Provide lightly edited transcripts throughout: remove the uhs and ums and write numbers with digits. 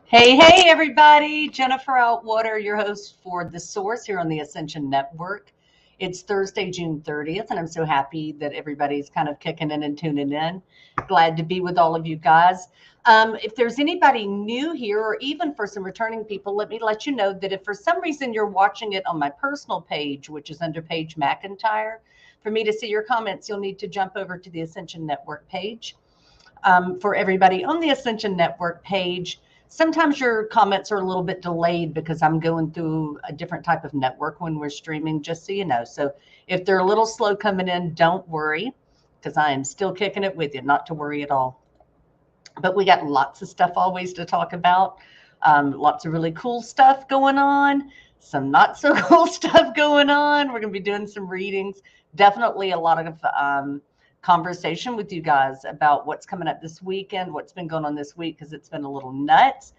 Hey, everybody. Jennifer Outwater, your host for The Source here on the Ascension Network. It's Thursday, June 30th, and I'm so happy that everybody's kind of kicking in and tuning in. Glad to be with all of you guys. If there's anybody new here, or even for some returning people, let me let you know that if for some reason you're watching it on my personal page, which is under Paige McIntyre, for me to see your comments, you'll need to jump over to the Ascension Network page. For everybody on the Ascension Network page, sometimes your comments are a little bit delayed because I'm going through a different type of network when we're streaming, just so you know. So if they're a little slow coming in, don't worry, because I am still kicking it with you, not to worry at all. But we got lots of stuff always to talk about. Lots of really cool stuff going on, some not so cool stuff going on. We're going to be doing some readings. Definitely a lot of conversation with you guys about what's coming up this weekend, what's been going on this week, because it's been a little nuts.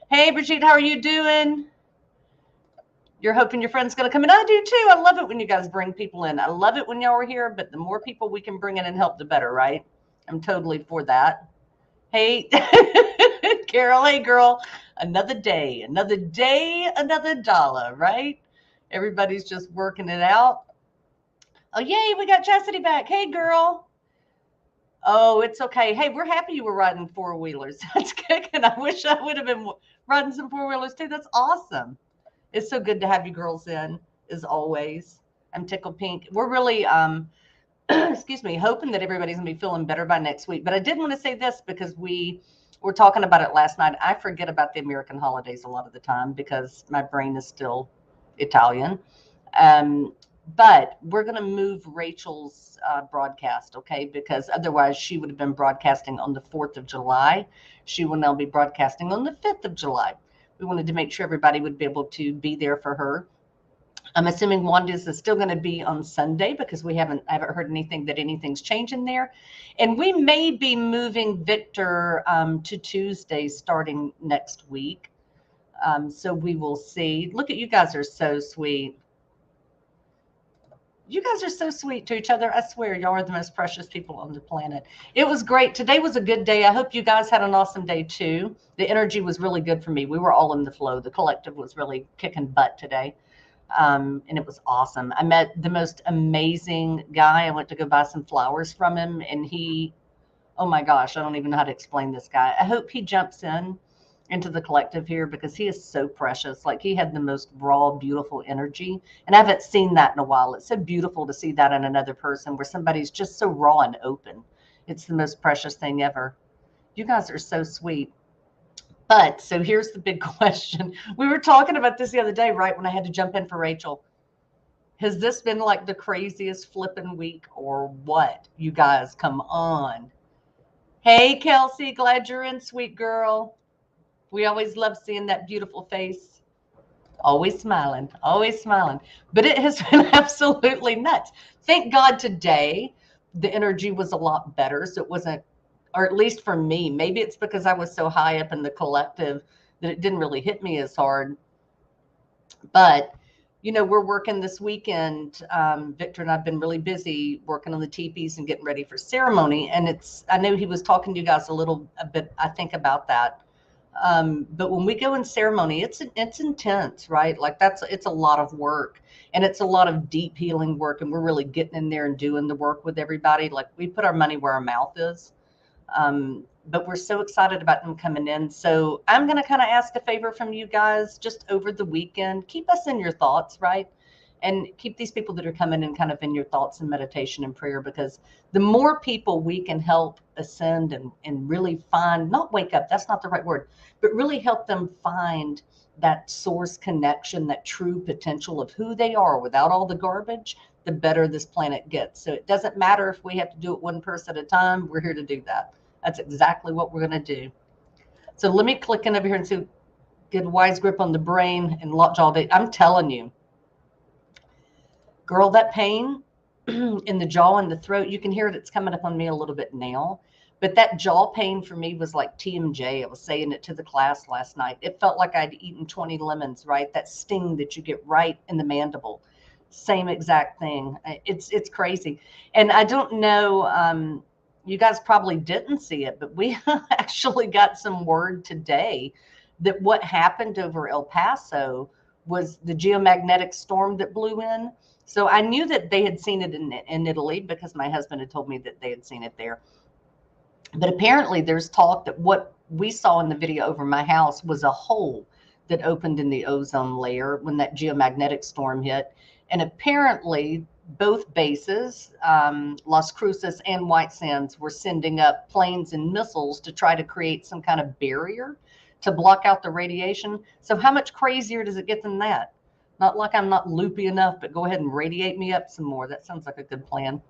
Hey, Brigitte, how are you doing? You're hoping your friend's going to come in. I do too. I love it when you guys bring people in. I love it when y'all are here, but the more people we can bring in and help, the better, right? I'm totally for that. Hey, Carol, hey, girl, another day, another dollar, right? Everybody's just working it out. Oh, yay, we got Chastity back. Hey, girl. Oh, it's okay. Hey, we're happy you were riding four-wheelers. That's kicking. I wish I would have been riding some four-wheelers too. That's awesome. It's so good to have you girls in, as always. I'm tickled pink. We're really, excuse me, hoping that everybody's going to be feeling better by next week. But I did want to say this because we were talking about it last night. I forget about the American holidays a lot of the time because my brain is still Italian. But we're going to move Rachel's broadcast, okay? Because otherwise she would have been broadcasting on the 4th of July. She will now be broadcasting on the 5th of July. We wanted to make sure everybody would be able to be there for her. I'm assuming Wanda's is still going to be on Sunday because I haven't heard anything that anything's changing there. And we may be moving Victor to Tuesday starting next week. So we will see. Look at you guys are so sweet. You guys are so sweet to each other. I swear, y'all are the most precious people on the planet. It was great. Today was a good day. I hope you guys had an awesome day too. The energy was really good for me. We were all in the flow. The collective was really kicking butt today. And it was awesome. I met the most amazing guy. I went to go buy some flowers from him, and oh my gosh, I don't even know how to explain this guy. I hope he jumps into the collective here because he is so precious. Like, he had the most raw, beautiful energy. And I haven't seen that in a while. It's so beautiful to see that in another person where somebody's just so raw and open. It's the most precious thing ever. You guys are so sweet. But so here's the big question. We were talking about this the other day, right, when I had to jump in for Rachel. Has this been like the craziest flipping week or what? You guys, come on. Hey, Kelsey, glad you're in, sweet girl. We always love seeing that beautiful face. Always smiling, always smiling. But it has been absolutely nuts. Thank God today the energy was a lot better. So it wasn't, or at least for me, maybe it's because I was so high up in the collective that it didn't really hit me as hard. But, we're working this weekend. Victor and I've been really busy working on the teepees and getting ready for ceremony. And I know he was talking to you guys a bit, I think, about that. But when we go in ceremony, it's intense, right? Like, it's a lot of work, and it's a lot of deep healing work. And we're really getting in there and doing the work with everybody. Like, we put our money where our mouth is. But we're so excited about them coming in. So I'm going to kind of ask a favor from you guys just over the weekend. Keep us in your thoughts, right? And keep these people that are coming in kind of in your thoughts and meditation and prayer, because the more people we can help ascend and really find, not wake up, that's not the right word, but really help them find that source connection, that true potential of who they are without all the garbage, the better this planet gets. So it doesn't matter if we have to do it one person at a time. We're here to do that. That's exactly what we're going to do. So let me click in over here and see, get a wise grip on the brain and lockjaw day. I'm telling you, girl, that pain in the jaw and the throat, you can hear it. It's coming up on me a little bit now. But that jaw pain for me was like TMJ. I was saying it to the class last night. It felt like I'd eaten 20 lemons, right? That sting that you get right in the mandible. Same exact thing. It's crazy. And I don't know, you guys probably didn't see it, but we actually got some word today that what happened over El Paso was the geomagnetic storm that blew in. So I knew that they had seen it in Italy because my husband had told me that they had seen it there. But apparently there's talk that what we saw in the video over my house was a hole that opened in the ozone layer when that geomagnetic storm hit. And apparently both bases, Las Cruces and White Sands, were sending up planes and missiles to try to create some kind of barrier to block out the radiation. So how much crazier does it get than that? Not like I'm not loopy enough, but go ahead and radiate me up some more. That sounds like a good plan.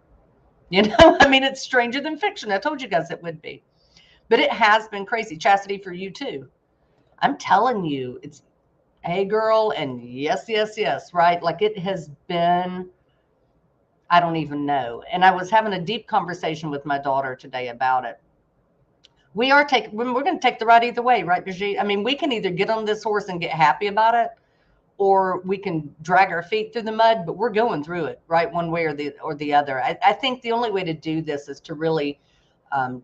You know, I mean, it's stranger than fiction. I told you guys it would be. But it has been crazy. Chastity, for you too. I'm telling you, it's, hey girl, and yes, yes, yes, right? Like it has been, I don't even know. And I was having a deep conversation with my daughter today about it. We're going to take the ride either way, right, Brigitte? I mean, we can either get on this horse and get happy about it, or we can drag our feet through the mud, but we're going through it, right? One way or the other. I think the only way to do this is to really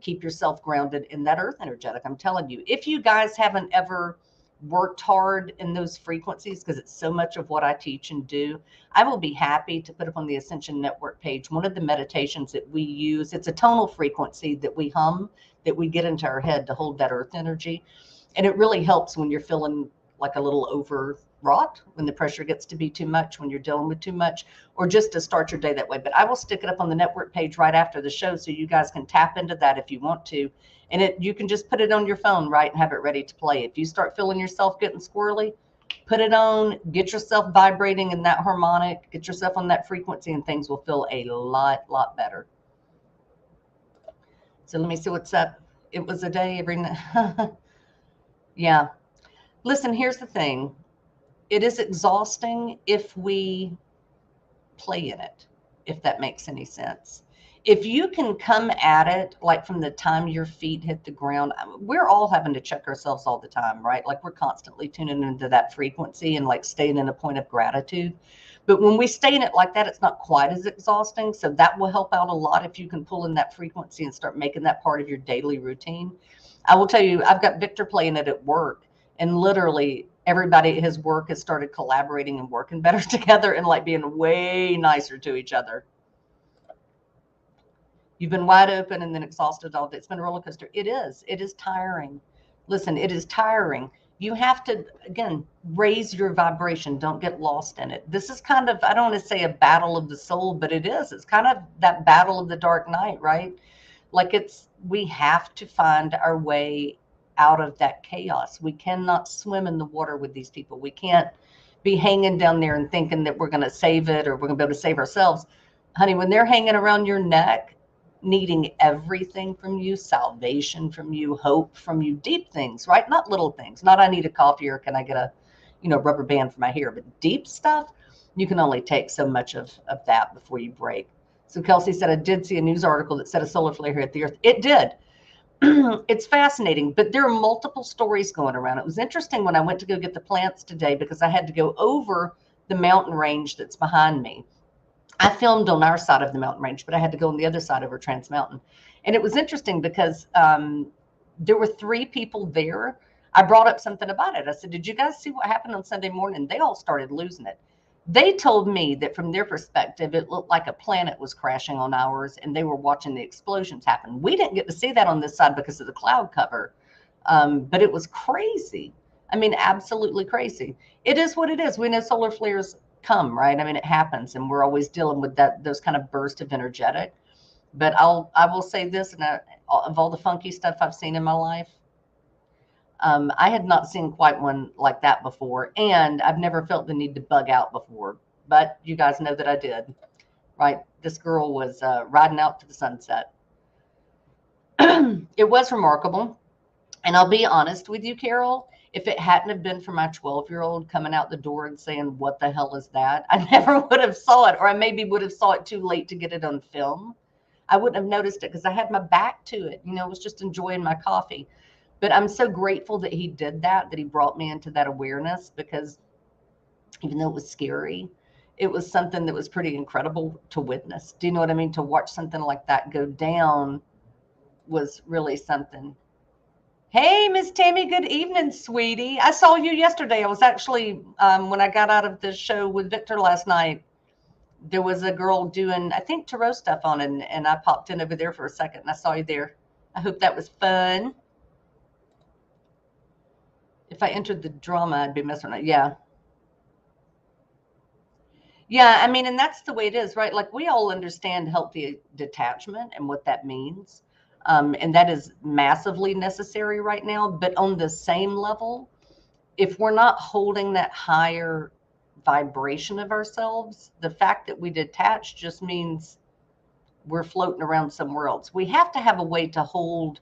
keep yourself grounded in that earth energetic. I'm telling you, if you guys haven't ever worked hard in those frequencies, because it's so much of what I teach and do, I will be happy to put up on the Ascension Network page one of the meditations that we use. It's a tonal frequency that we hum, that we get into our head to hold that earth energy. And it really helps when you're feeling like a little overwrought, when the pressure gets to be too much, when you're dealing with too much, or just to start your day that way. But I will stick it up on the network page right after the show so you guys can tap into that if you want to. And you can just put it on your phone, right, and have it ready to play. If you start feeling yourself getting squirrely, put it on, get yourself vibrating in that harmonic, get yourself on that frequency, and things will feel a lot better. So let me see what's up. It was a day every night. Yeah. Listen, here's the thing. It is exhausting if we play in it, if that makes any sense. If you can come at it like from the time your feet hit the ground, we're all having to check ourselves all the time, right? Like we're constantly tuning into that frequency and like staying in a point of gratitude. But when we stay in it like that, it's not quite as exhausting. So that will help out a lot if you can pull in that frequency and start making that part of your daily routine. I will tell you, I've got Victor playing it at work, and literally everybody at his work has started collaborating and working better together and like being way nicer to each other. You've been wide open and then exhausted all day. It's been a roller coaster. It is tiring. Listen, it is tiring. You have to, again, raise your vibration. Don't get lost in it. This is kind of, I don't want to say a battle of the soul, but it is. It's kind of that battle of the dark night, right? Like we have to find our way out of that chaos. We cannot swim in the water with these people. We can't be hanging down there and thinking that we're going to save it or we're going to be able to save ourselves. Honey, when they're hanging around your neck, needing everything from you, salvation from you, hope from you, deep things, right? Not little things. Not I need a coffee or can I get a, rubber band for my hair, but deep stuff, you can only take so much of that before you break. So Kelsey said, I did see a news article that said a solar flare hit the earth. It did. It's fascinating, but there are multiple stories going around. It was interesting when I went to go get the plants today because I had to go over the mountain range that's behind me. I filmed on our side of the mountain range, but I had to go on the other side over Trans Mountain. And it was interesting because there were 3 people there. I brought up something about it. I said, did you guys see what happened on Sunday morning? They all started losing it. They told me that from their perspective, it looked like a planet was crashing on ours and they were watching the explosions happen. We didn't get to see that on this side because of the cloud cover, but it was crazy. I mean, absolutely crazy. It is what it is. We know solar flares come, right? I mean, it happens and we're always dealing with those kind of bursts of energetic. But I will say this, and of all the funky stuff I've seen in my life, I had not seen quite one like that before, and I've never felt the need to bug out before. But you guys know that I did, right? This girl was riding out to the sunset. It was remarkable, and I'll be honest with you, Carol. If it hadn't have been for my 12-year-old coming out the door and saying, "What the hell is that?" I never would have saw it, or I maybe would have saw it too late to get it on film. I wouldn't have noticed it because I had my back to it. I was just enjoying my coffee. But I'm so grateful that he did that he brought me into that awareness, because even though it was scary, it was something that was pretty incredible to witness. Do you know what I mean? To watch something like that go down was really something. Hey, Miss Tammy, good evening, sweetie. I saw you yesterday. I was actually, when I got out of the show with Victor last night, there was a girl doing, I think, tarot stuff on it, and I popped in over there for a second and I saw you there. I hope that was fun. If I entered the drama, I'd be messing up. Yeah. Yeah, I mean, and that's the way it is, right? Like we all understand healthy detachment and what that means. And that is massively necessary right now. But on the same level, if we're not holding that higher vibration of ourselves, the fact that we detach just means we're floating around somewhere else. We have to have a way to hold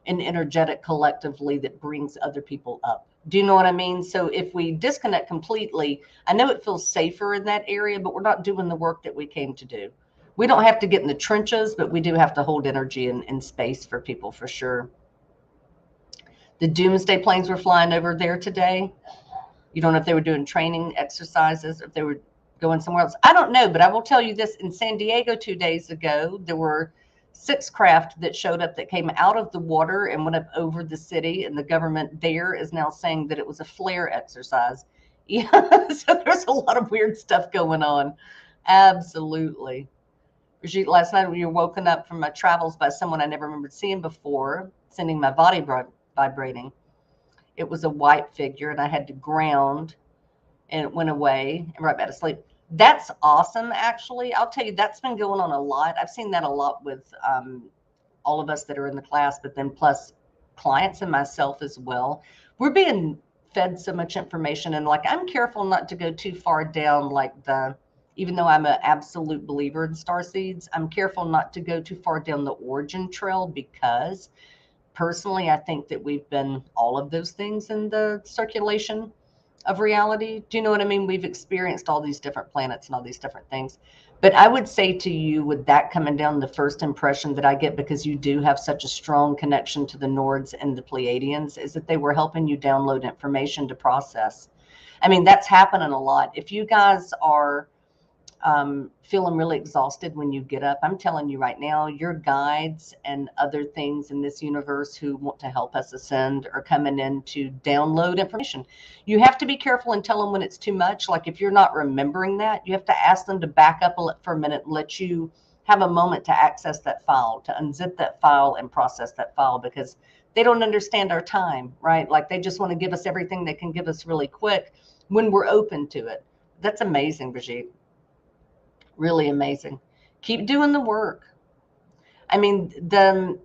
an energetic collectively that brings other people up. Do you know what I mean? So if we disconnect completely, I know it feels safer in that area, but we're not doing the work that we came to do. We don't have to get in the trenches, but we do have to hold energy and space for people for sure. The doomsday planes were flying over there today. You don't know if they were doing training exercises, if they were going somewhere else. I don't know, but I will tell you this. In San Diego 2 days ago, there were 6 craft that showed up that came out of the water and went up over the city, and the government there is now saying that it was a flare exercise. Yeah, so there's a lot of weird stuff going on. Absolutely. Brigitte, last night when you were woken up from my travels by someone I never remembered seeing before, sending my body vibrating. It was a white figure, and I had to ground, and it went away and right back to sleep. That's awesome, actually. I'll tell you, that's been going on a lot. I've seen that a lot with all of us that are in the class, but then plus clients and myself as well. We're being fed so much information, and like I'm careful not to go too far down, like the, even though I'm an absolute believer in star seeds, I'm careful not to go too far down the origin trail because personally, I think that we've been all of those things in the circulation of reality. Do you know what I mean? We've experienced all these different planets and all these different things. But I would say to you, with that coming down, the first impression that I get, because you do have such a strong connection to the Nords and the Pleiadians, is that they were helping you download information to process. I mean, that's happening a lot. If you guys are feeling really exhausted when you get up, I'm telling you right now, your guides and other things in this universe who want to help us ascend are coming in to download information. You have to be careful and tell them when it's too much. Like if you're not remembering that, you have to ask them to back up for a minute and let you have a moment to access that file, to unzip that file and process that file, because they don't understand our time, right? Like they just want to give us everything they can give us really quick when we're open to it. That's amazing, Brigitte. Really amazing. Keep doing the work. I mean, the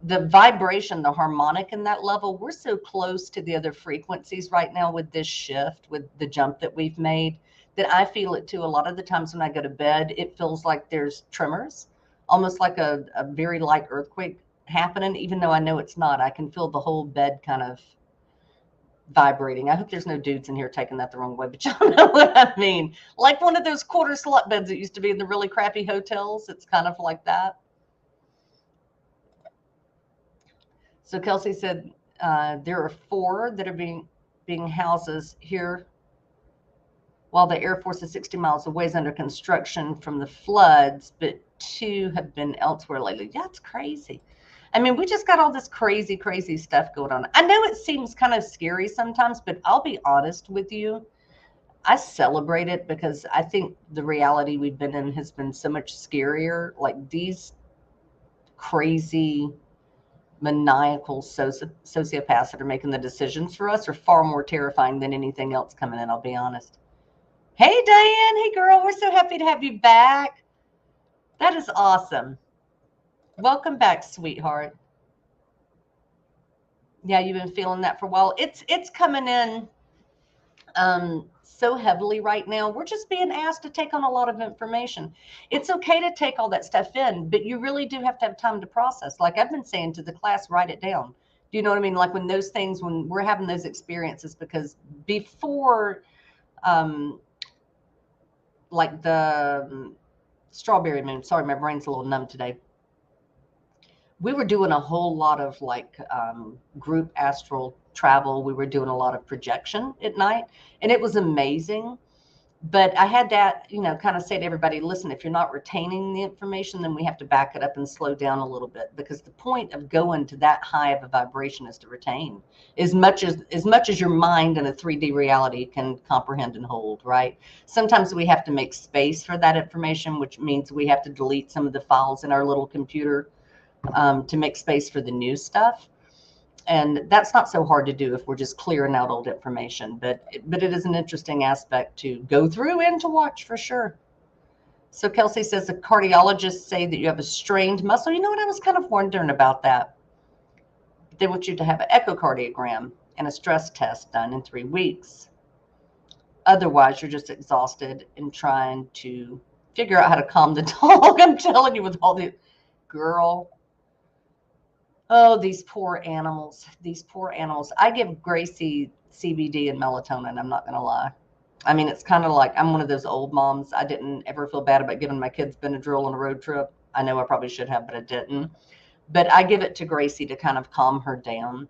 vibration, the harmonic in that level, we're so close to the other frequencies right now with this shift, with the jump that we've made, that I feel it too. A lot of the times when I go to bed, it feels like there's tremors, almost like a very light earthquake happening, even though I know it's not. I can feel the whole bed kind of vibrating. I hope there's no dudes in here taking that the wrong way, but y'all know what I mean. Like one of those quarter slut beds that used to be in the really crappy hotels. It's kind of like that. So Kelsey said there are 4 that are being houses here, while the Air Force is 60 miles away, is under construction from the floods, but 2 have been elsewhere lately. Yeah, it's crazy. I mean, we just got all this crazy, crazy stuff going on. I know it seems kind of scary sometimes, but I'll be honest with you. I celebrate it because I think the reality we've been in has been so much scarier. Like these crazy, maniacal sociopaths that are making the decisions for us are far more terrifying than anything else coming in, I'll be honest. Hey, Diane. Hey, girl. We're so happy to have you back. That is awesome. Welcome back, sweetheart. Yeah, you've been feeling that for a while. It's coming in so heavily right now. We're just being asked to take on a lot of information. It's okay to take all that stuff in, but you really do have to have time to process. Like I've been saying to the class, write it down. Do you know what I mean? Like when those things, when we're having those experiences, because before, um, like the strawberry moon, sorry, my brain's a little numb today. We were doing a whole lot of like group astral travel. We were doing a lot of projection at night, and it was amazing. But I had that, kind of say to everybody, listen, if you're not retaining the information, then we have to back it up and slow down a little bit, because the point of going to that high of a vibration is to retain as much as your mind in a 3D reality can comprehend and hold, right? Sometimes we have to make space for that information, which means we have to delete some of the files in our little computer, to make space for the new stuff. And that's not so hard to do if we're just clearing out old information, but it is an interesting aspect to go through and to watch for sure. So Kelsey says the cardiologists say that you have a strained muscle. You know what, I was kind of wondering about that. They want you to have an echocardiogram and a stress test done in 3 weeks. Otherwise you're just exhausted and trying to figure out how to calm the dog. I'm telling you, with all the girl. Oh, these poor animals. These poor animals. I give Gracie CBD and melatonin. I'm not going to lie. I mean, it's kind of like I'm one of those old moms. I didn't ever feel bad about giving my kids Benadryl on a road trip. I know I probably should have, but I didn't. But I give it to Gracie to kind of calm her down.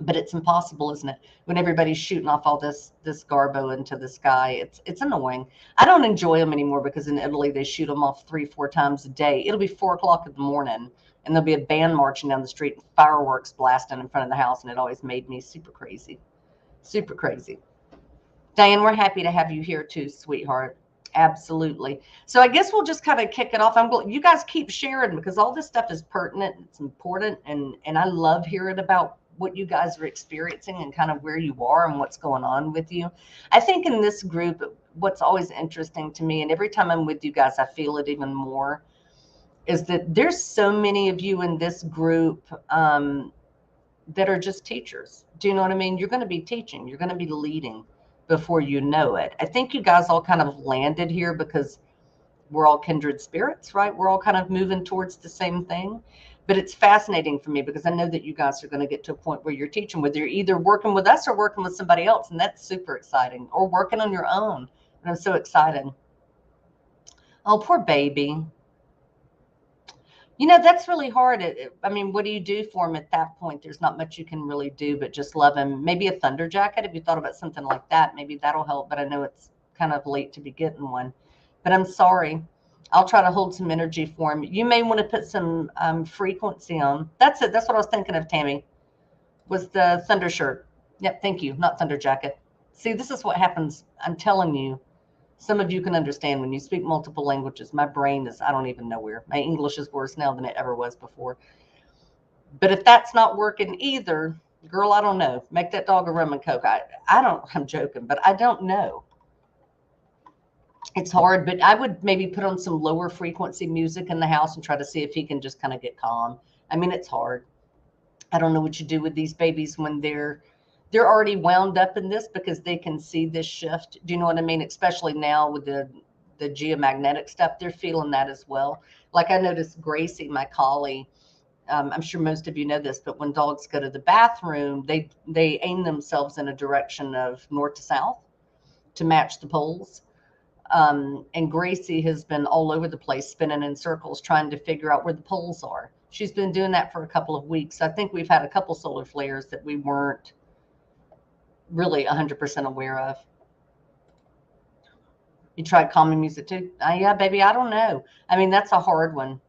But it's impossible, isn't it? When everybody's shooting off all this garbo into the sky, it's annoying. I don't enjoy them anymore, because in Italy they shoot them off 3-4 times a day. It'll be 4 o'clock in the morning, and there'll be a band marching down the street and fireworks blasting in front of the house, and it always made me super crazy, super crazy. Diane, we're happy to have you here too, sweetheart. Absolutely. So I guess we'll just kind of kick it off. You guys keep sharing, because all this stuff is pertinent. It's important, and I love hearing about what you guys are experiencing and kind of where you are and what's going on with you. I think in this group, what's always interesting to me, and every time I'm with you guys, I feel it even more, is that there's so many of you in this group that are just teachers. Do you know what I mean? You're going to be teaching. You're going to be leading before you know it. I think you guys all kind of landed here because we're all kindred spirits, right? We're all kind of moving towards the same thing. But it's fascinating for me, because I know that you guys are going to get to a point where you're teaching, whether you're either working with us or working with somebody else. And that's super exciting, or working on your own. And I'm so excited. Oh, poor baby. That's really hard. I mean, what do you do for him at that point? There's not much you can really do but just love him. Maybe a thunder jacket, if you thought about something like that, maybe that'll help. But I know it's kind of late to be getting one. But I'm sorry. I'll try to hold some energy for him. You may want to put some frequency on. That's it. That's what I was thinking of, Tammy, was the thunder shirt. Yep, thank you. Not thunder jacket. See, this is what happens. I'm telling you. Some of you can understand when you speak multiple languages. My brain is, I don't even know where. My English is worse now than it ever was before. But if that's not working either, girl, I don't know. Make that dog a rum and coke. I'm joking, but I don't know. It's hard, but I would maybe put on some lower frequency music in the house and try to see if he can just kind of get calm. I mean, it's hard. I don't know what you do with these babies when they're already wound up in this, because they can see this shift. Do you know what I mean? Especially now with the geomagnetic stuff, they're feeling that as well. Like I noticed Gracie, my collie, I'm sure most of you know this, but when dogs go to the bathroom, they aim themselves in a direction of north to south to match the poles. And Gracie has been all over the place, spinning in circles, trying to figure out where the poles are. She's been doing that for a couple of weeks. I think we've had a couple solar flares that we weren't really 100% aware of. You tried calming music too? Yeah, baby, I don't know. I mean, that's a hard one.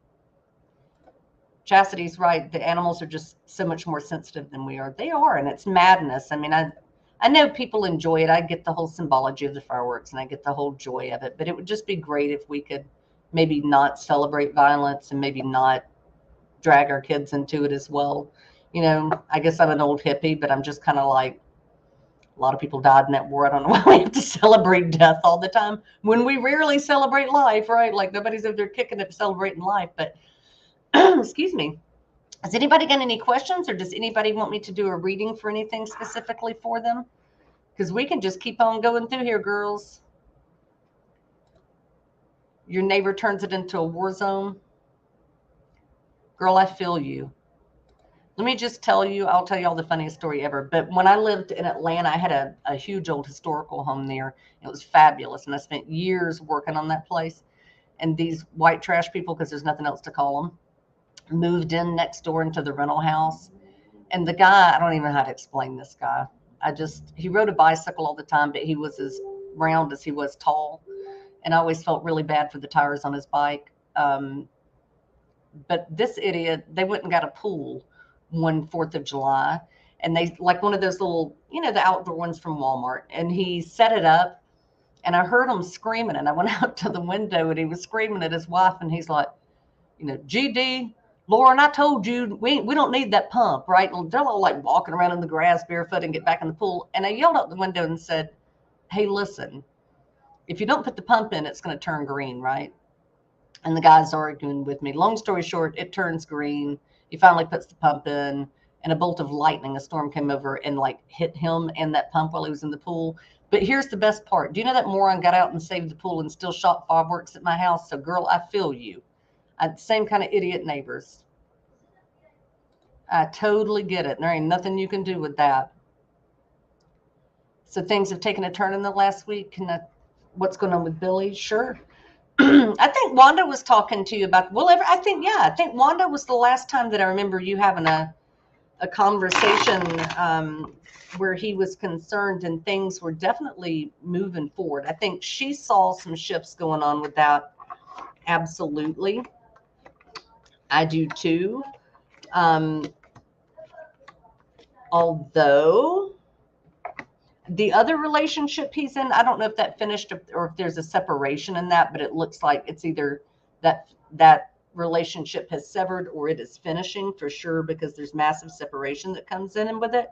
Chastity's right. The animals are just so much more sensitive than we are. They are, and it's madness. I mean, I know people enjoy it. I get the whole symbology of the fireworks, and I get the whole joy of it. But it would just be great if we could maybe not celebrate violence, and maybe not drag our kids into it as well. I guess I'm an old hippie, but I'm just kind of like, a lot of people died in that war. I don't know why we have to celebrate death all the time when we rarely celebrate life, right? Like nobody's over there kicking it, celebrating life. But excuse me. Has anybody got any questions, or does anybody want me to do a reading for anything specifically for them? Because we can just keep on going through here, girls. Your neighbor turns it into a war zone. Girl, I feel you. Let me just tell you, I'll tell you all the funniest story ever. But when I lived in Atlanta, I had a huge old historical home there. It was fabulous. And I spent years working on that place. And these white trash people, because there's nothing else to call them, moved in next door into the rental house. And the guy, I don't even know how to explain this guy. He rode a bicycle all the time, but he was as round as he was tall. And I always felt really bad for the tires on his bike. But this idiot, they went and got a pool one 4th of July. And they, like one of those little, the outdoor ones from Walmart. And he set it up. And I heard him screaming. And I went out to the window and he was screaming at his wife. And he's like, GD, Lauren, I told you we don't need that pump, right? And they're all like walking around in the grass barefoot and get back in the pool. And I yelled out the window and said, hey, listen, if you don't put the pump in, it's going to turn green, right? And the guy's arguing with me. Long story short, it turns green. He finally puts the pump in, and a bolt of lightning, a storm came over and like hit him and that pump while he was in the pool. But here's the best part. Do you know that moron got out and saved the pool and still shot fireworks at my house? So, girl, I feel you. Same kind of idiot neighbors. I totally get it. There ain't nothing you can do with that. So things have taken a turn in the last week. What's going on with Billy? Sure. I think Wanda was talking to you about, I think Wanda was the last time that I remember you having a conversation where he was concerned and things were definitely moving forward. I think she saw some shifts going on with that. Absolutely. I do too. Although the other relationship he's in, I don't know if that finished or if there's a separation in that, but it looks like it's either that relationship has severed or it is finishing for sure, because there's massive separation that comes in and with it.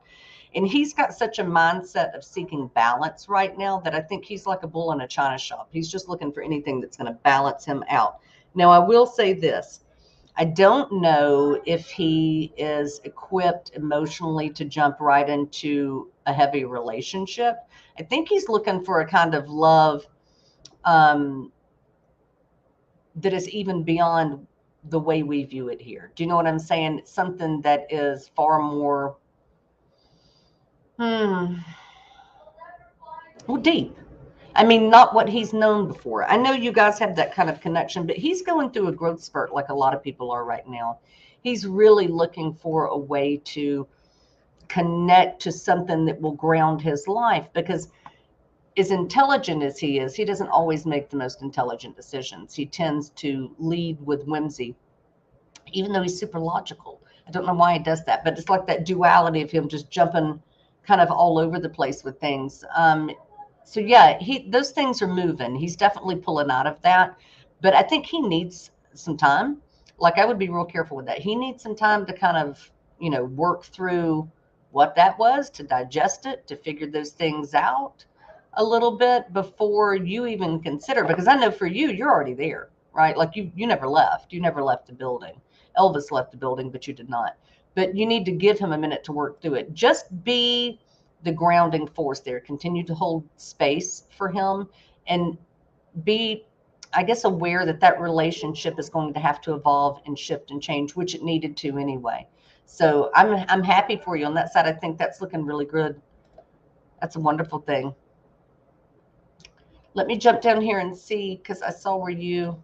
And he's got such a mindset of seeking balance right now that I think he's like a bull in a china shop. He's just looking for anything that's going to balance him out. Now, I will say this. I don't know if he is equipped emotionally to jump right into a heavy relationship. I think he's looking for a kind of love that is even beyond the way we view it here. Do you know what I'm saying? It's something that is far more deep. I mean, not what he's known before. I know you guys have that kind of connection, but he's going through a growth spurt like a lot of people are right now. He's really looking for a way to connect to something that will ground his life, because as intelligent as he is, he doesn't always make the most intelligent decisions. He tends to lead with whimsy, even though he's super logical. I don't know why he does that, but it's like that duality of him just jumping kind of all over the place with things. So yeah, those things are moving. He's definitely pulling out of that, but I think he needs some time. Like, I would be real careful with that. He needs some time to kind of, work through what that was, to digest it, to figure those things out a little bit before you even consider, because I know for you, you're already there, right? Like you never left. You never left the building. Elvis left the building, but you did not. But you need to give him a minute to work through it. Just be the grounding force there. Continue to hold space for him and be, I guess, aware that relationship is going to have to evolve and shift and change, which it needed to anyway. So I'm happy for you on that side. I think that's looking really good. That's a wonderful thing. Let me jump down here and see, because I saw where you.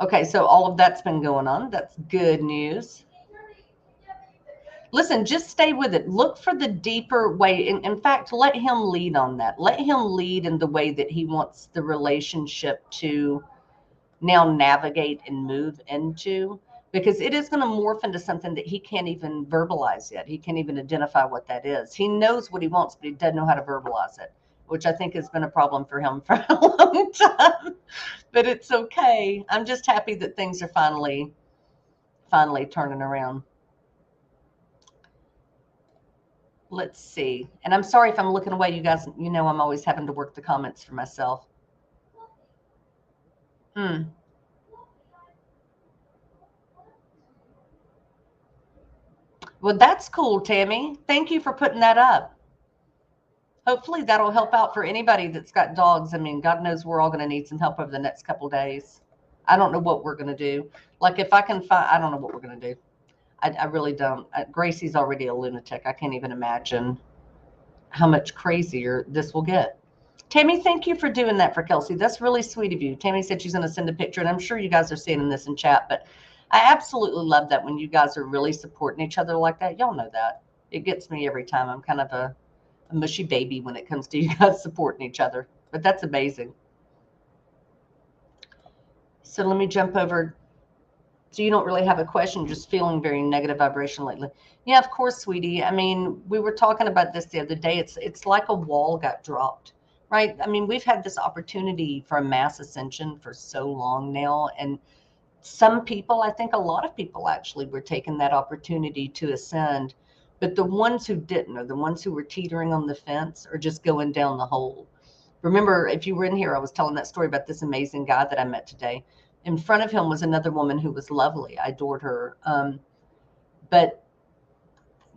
Okay, so all of that's been going on. That's good news. Listen, just stay with it. Look for the deeper way. In fact, let him lead on that. Let him lead in the way that he wants the relationship to now navigate and move into, because it is going to morph into something that he can't even verbalize yet. He can't even identify what that is. He knows what he wants, but he doesn't know how to verbalize it, which I think has been a problem for him for a long time. But it's okay. I'm just happy that things are finally turning around. Let's see. And I'm sorry if I'm looking away. You guys, I'm always having to work the comments for myself. Well, that's cool, Tammy. Thank you for putting that up. Hopefully that'll help out for anybody that's got dogs. I mean, God knows we're all going to need some help over the next couple of days. I don't know what we're going to do. Like, if I can find, I don't know what we're going to do. I really don't. Gracie's already a lunatic. I can't even imagine how much crazier this will get. Tammy, thank you for doing that for Kelsey. That's really sweet of you. Tammy said she's going to send a picture, and I'm sure you guys are seeing this in chat, but I absolutely love that when you guys are really supporting each other like that. Y'all know that. It gets me every time. I'm kind of a a mushy baby when it comes to you guys supporting each other. But that's amazing. So let me jump over. So you don't really have a question, just feeling very negative vibration lately. Yeah, of course, sweetie. I mean, we were talking about this the other day. It's like a wall got dropped, right? I mean, we've had this opportunity for a mass ascension for so long now. And some people, I think a lot of people actually were taking that opportunity to ascend. But the ones who didn't, or the ones who were teetering on the fence, are just going down the hole. Remember, if you were in here, I was telling that story about this amazing guy that I met today. In front of him was another woman who was lovely. I adored her. But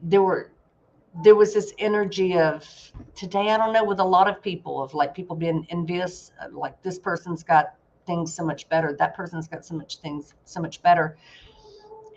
there was this energy of today, I don't know, with a lot of people, of like people being envious, like this person's got things so much better, that person's got so much better.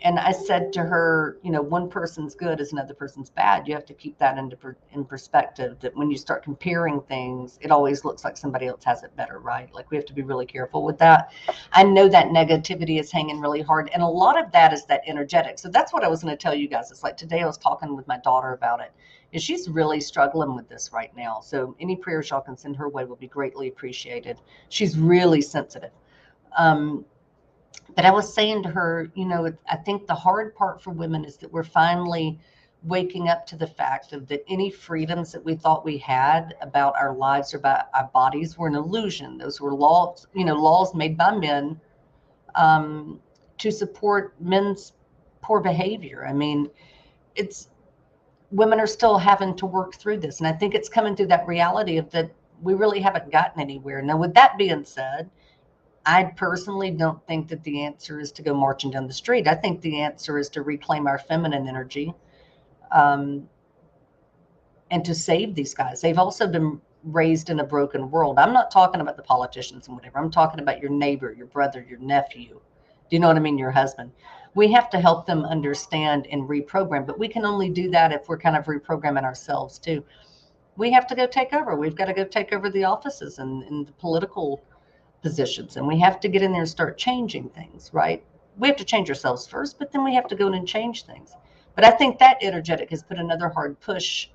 And I said to her, you know, one person's good is another person's bad. You have to keep that in perspective, that when you start comparing things, it always looks like somebody else has it better, right? Like we have to be really careful with that. I know that negativity is hanging really hard. And a lot of that is that energetic. So that's what I was going to tell you guys. It's like today I was talking with my daughter about it. And she's really struggling with this right now. So any prayers y'all can send her way will be greatly appreciated. She's really sensitive. But I was saying to her, you know, I think the hard part for women is that we're finally waking up to the fact of that any freedoms that we thought we had about our lives or about our bodies were an illusion. Those were laws, you know, laws made by men to support men's poor behavior. I mean, it's women are still having to work through this. And I think it's coming through that reality of that we really haven't gotten anywhere. Now, with that being said, I personally don't think that the answer is to go marching down the street. I think the answer is to reclaim our feminine energy and to save these guys. They've also been raised in a broken world. I'm not talking about the politicians and whatever. I'm talking about your neighbor, your brother, your nephew. Do you know what I mean? Your husband. We have to help them understand and reprogram, but we can only do that if we're kind of reprogramming ourselves too. We have to go take over. We've got to go take over the offices and the political positions, and we have to get in there and start changing things, right? We have to change ourselves first, but then we have to go in and change things. But I think that energetic has put another hard push,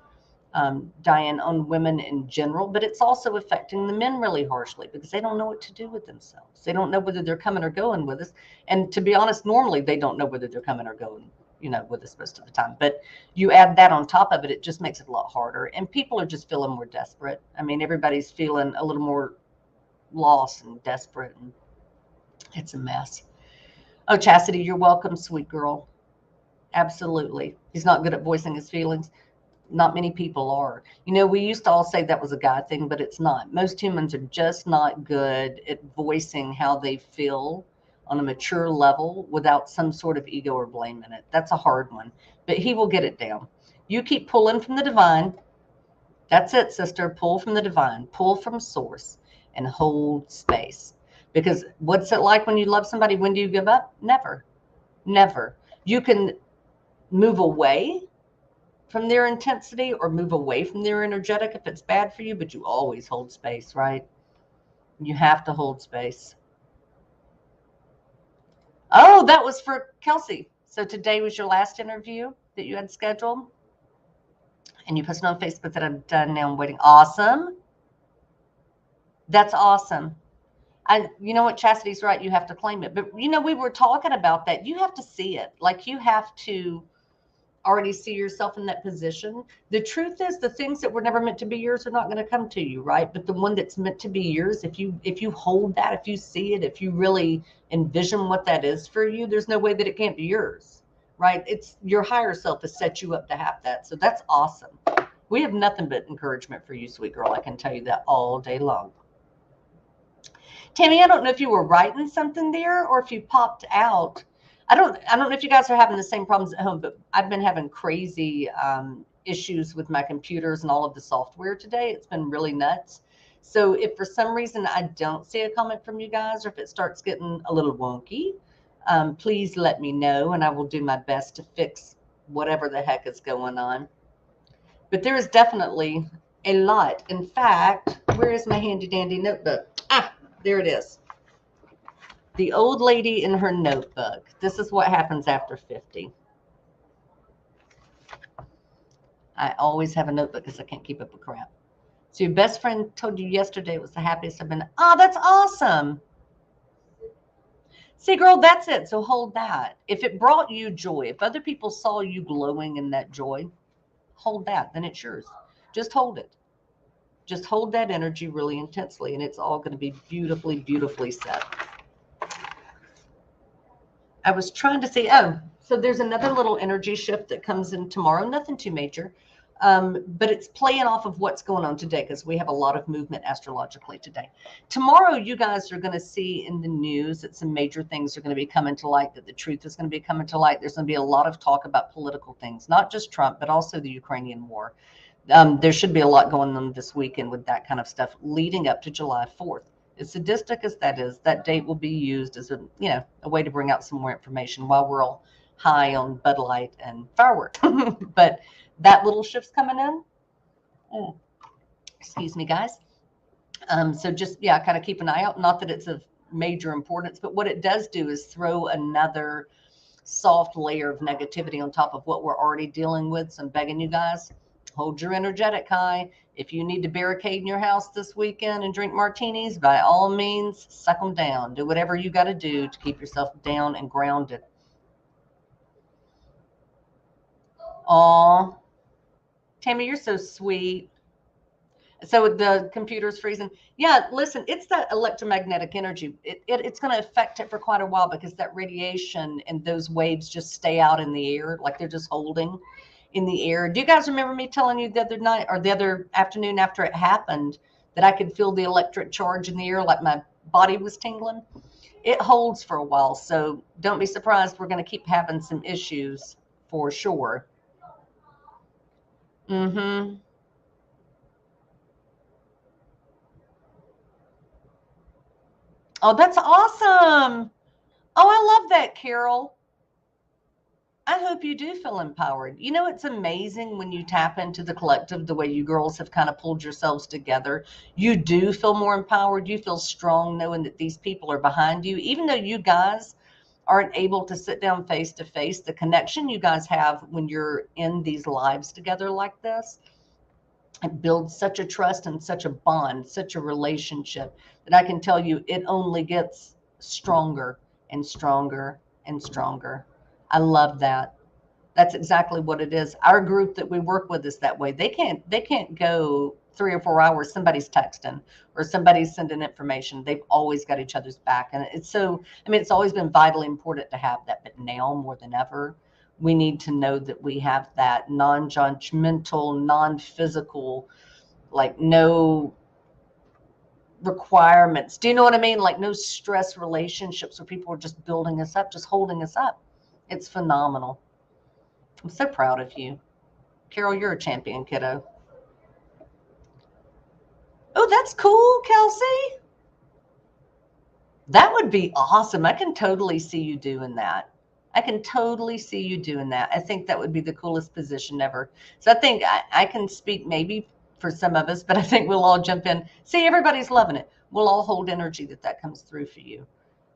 Diane, on women in general, but it's also affecting the men really harshly because they don't know what to do with themselves. They don't know whether they're coming or going with us. And to be honest, normally they don't know whether they're coming or going, you know, with us most of the time. But you add that on top of it, it just makes it a lot harder. And people are just feeling more desperate. I mean, everybody's feeling a little more lost and desperate, and it's a mess. Oh, Chastity, you're welcome, sweet girl. Absolutely. He's not good at voicing his feelings. Not many people are. You know, we used to all say that was a guy thing, but it's not. Most humans are just not good at voicing how they feel on a mature level without some sort of ego or blame in it. That's a hard one, but he will get it down. You keep pulling from the divine. That's it, sister. Pull from the divine, pull from source, and hold space. Because what's it like when you love somebody? When do you give up? Never. Never. You can move away from their intensity or move away from their energetic if it's bad for you, but you always hold space, right? You have to hold space. Oh, that was for Kelsey. So today was your last interview that you had scheduled? And you posted on Facebook that I'm done now. I'm waiting. Awesome. That's awesome. You know what, Chastity's right. You have to claim it. But, you know, we were talking about that. You have to see it. Like you have to already see yourself in that position. The truth is the things that were never meant to be yours are not going to come to you, right? But the one that's meant to be yours, if you hold that, if you see it, if you really envision what that is for you, there's no way that it can't be yours, right? It's your higher self has set you up to have that. So that's awesome. We have nothing but encouragement for you, sweet girl. I can tell you that all day long. Tammy, I don't know if you were writing something there or if you popped out. I don't know if you guys are having the same problems at home, but I've been having crazy issues with my computers and all of the software today. It's been really nuts. So if for some reason I don't see a comment from you guys, or if it starts getting a little wonky, please let me know, and I will do my best to fix whatever the heck is going on. But there is definitely a lot. In fact, where is my handy dandy notebook? Ah, there it is. The old lady in her notebook. This is what happens after 50. I always have a notebook because I can't keep up with crap. So your best friend told you yesterday it was the happiest I've been. Oh, that's awesome. See, girl, that's it. So hold that. If it brought you joy, if other people saw you glowing in that joy, hold that. Then it's yours. Just hold it. Just hold that energy really intensely, and it's all going to be beautifully, beautifully set. I was trying to say, oh, so there's another little energy shift that comes in tomorrow. Nothing too major, but it's playing off of what's going on today because we have a lot of movement astrologically today. Tomorrow, you guys are going to see in the news that some major things are going to be coming to light, that the truth is going to be coming to light. There's going to be a lot of talk about political things, not just Trump, but also the Ukrainian war. There should be a lot going on this weekend with that kind of stuff leading up to July 4th. As sadistic as that is, that date will be used as a way to bring out some more information while we're all high on Bud Light and fireworks. But that little shift's coming in. Oh, excuse me, guys. So just, kind of keep an eye out. Not that it's of major importance, but what it does do is throw another soft layer of negativity on top of what we're already dealing with. So I'm begging you guys, hold your energetic high. If you need to barricade in your house this weekend and drink martinis, by all means, suck them down. Do whatever you got to do to keep yourself down and grounded. Aw, Tammy, you're so sweet. So the computer's freezing. Yeah, listen, it's that electromagnetic energy. It's going to affect it for quite a while because that radiation and those waves just stay out in the air, like they're just holding in the air. Do you guys remember me telling you the other night or the other afternoon after it happened that I could feel the electric charge in the air, like my body was tingling? It holds for a while, so don't be surprised. We're going to keep having some issues for sure. Mm-hmm. Oh, that's awesome. Oh, I love that, Carol. I hope you do feel empowered. You know, it's amazing when you tap into the collective, the way you girls have kind of pulled yourselves together. You do feel more empowered. You feel strong knowing that these people are behind you. Even though you guys aren't able to sit down face to face, the connection you guys have when you're in these lives together like this, it builds such a trust and such a bond, such a relationship that I can tell you it only gets stronger and stronger and stronger. I love that. That's exactly what it is. Our group that we work with is that way. They can't go 3 or 4 hours. Somebody's texting or somebody's sending information. They've always got each other's back. And it's so, I mean, it's always been vitally important to have that, but now more than ever, we need to know that we have that non-judgmental, non-physical, like no requirements. Do you know what I mean? Like no stress relationships where people are just building us up, just holding us up. It's phenomenal. I'm so proud of you. Carol, you're a champion, kiddo. Oh, that's cool, Kelsey. That would be awesome. I can totally see you doing that. I can totally see you doing that. I think that would be the coolest position ever. So I think I can speak maybe for some of us, but I think we'll all jump in. See, everybody's loving it. We'll all hold energy that comes through for you.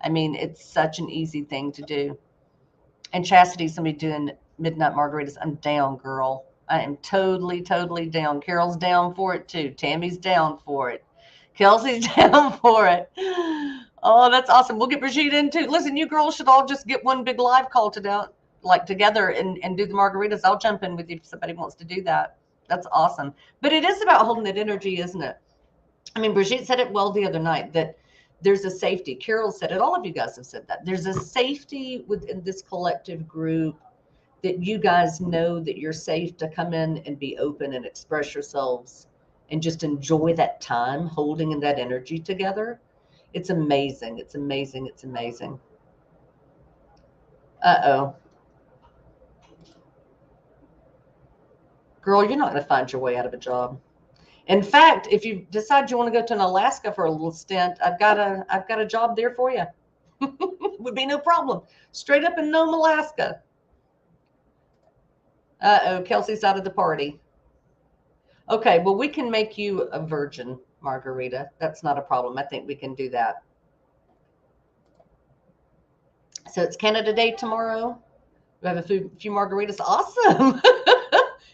I mean, it's such an easy thing to do. And Chastity's going to be doing midnight margaritas. I'm down, girl. I am totally, totally down. Carol's down for it too. Tammy's down for it. Kelsey's down for it. Oh, that's awesome. We'll get Brigitte in too. Listen, you girls should all just get one big live call like together and do the margaritas. I'll jump in with you if somebody wants to do that. That's awesome. But it is about holding that energy, isn't it? I mean, Brigitte said it well the other night that there's a safety. Carol said it. All of you guys have said that. There's a safety within this collective group that you guys know that you're safe to come in and be open and express yourselves and just enjoy that time holding in that energy together. It's amazing. It's amazing. It's amazing. Uh-oh. Girl, you're not going to find your way out of a job. In fact, if you decide you want to go to an Alaska for a little stint, I've got a job there for you. Would be no problem. Straight up in Nome, Alaska. Uh-oh, Kelsey's out of the party. Okay, well, we can make you a virgin margarita. That's not a problem. I think we can do that. So it's Canada Day tomorrow. We have a few margaritas. Awesome.